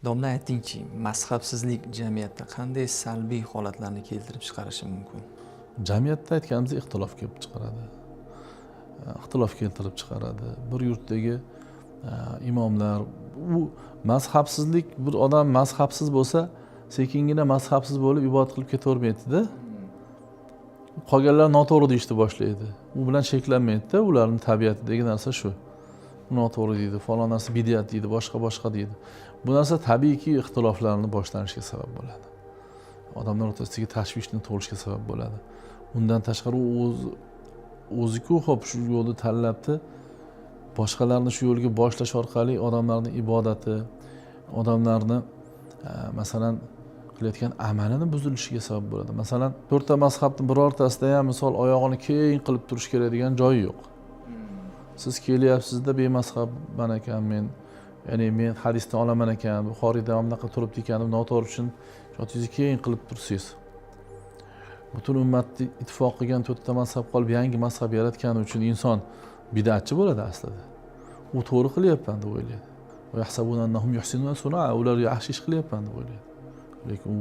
Domla aytingchi, mazhabsizlik jamiyatda qanday salbiy holatlarni keltirib chiqarishi mumkin? Jamiyatda aytganimiz ixtilof kelib chiqaradi. Ixtilof keltirib chiqaradi. Bir yurtdagi imomlar, u mazhabsizlik, bir odam mazhabsiz bo'lsa, sekingina mazhabsiz bo'lib ibodat qilib ketavermaydi-da. Qolganlar noto'g'ri deyishni boshlaydi. U bilan cheklanmaydi-da, ularning tabiatidagi narsa shu. Noto'g'ri deydi, falon narsa bid'at deydi, boshqa deydi. Bu narsa tabiiyki ixtiloflarni boshlanishiga sabab bo'ladi. Odamlar o'rtasidagi tashvishni tug'ilishiga sabab bo'ladi. Undan tashqari o'zi-ku xo'p shu yo'lni tanlabdi. Boshqalarni shu yo'lga boshlash orqali odamlarning ibodati, odamlarni masalan qilayotgan amalini buzilishiga sabab bo'ladi. Masalan, to'rtta mazhabning birortasida ham misol oyog'ini keng qilib turish kerak degan joyi yo'q. Siz kelyapsizda bemazhabman ekan men, ya'ni men hadisdan olaman ekan, Buxoriyda ham bunaqa turibdi ekan deb noto'g'ri uchun shotingizni keng qilib tursiz. Butun ummatni ittifoq qilgan to'rtta mazhab qolib yangi mazhab yaratgani uchun inson bid'atchi bo'ladi aslida. U to'g'ri qilyapman deb o'ylaydi. Va yahsabuna annahum yuhsinuna sun'a, ular yaxshi ish qilyapman deb o'ylaydi. Lekin u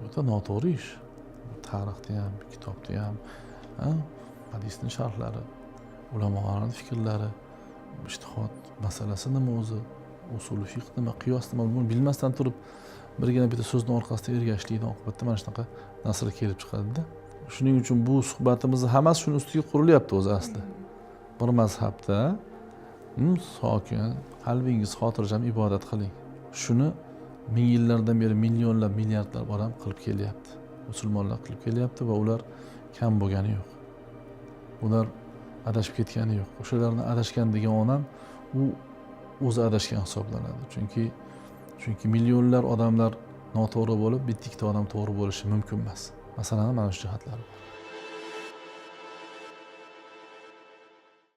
o'ta noto'g'ri ish. Tarixda ham, kitobda ham, hadisning sharhlari, ulamolarning fikrlari, ijtihod masalasi nima o'zi, usuli fiqh nima, qiyos nima, buni bilmasdan turib birgina bitta so'zning orqasida ergashishlikdan oqibatda mana shunaqa narsalar kelib chiqadi-da. Shuning uchun bu suhbatimizni hammasi shuni ustiga qurilyapti o'zi asli. Bir mazhabda sokin, qalbingiz xotirjam ibodat qiling. Shuni ming yillardan beri millionlab, milliardlab odam qilib kelyapti. Musulmonlar qilib kelyapti va ular kam bo'lgani yo'q. Ular adashib ketgani yo'q. O'shalarni adashgan degan odam u o'zi adashgan hisoblanadi. Chunki millionlar odamlar noto'g'ri bo'lib, bitta ikkita odam to'g'ri bo'lishi mumkin emas. Masalan, mana shu jihatlari bor.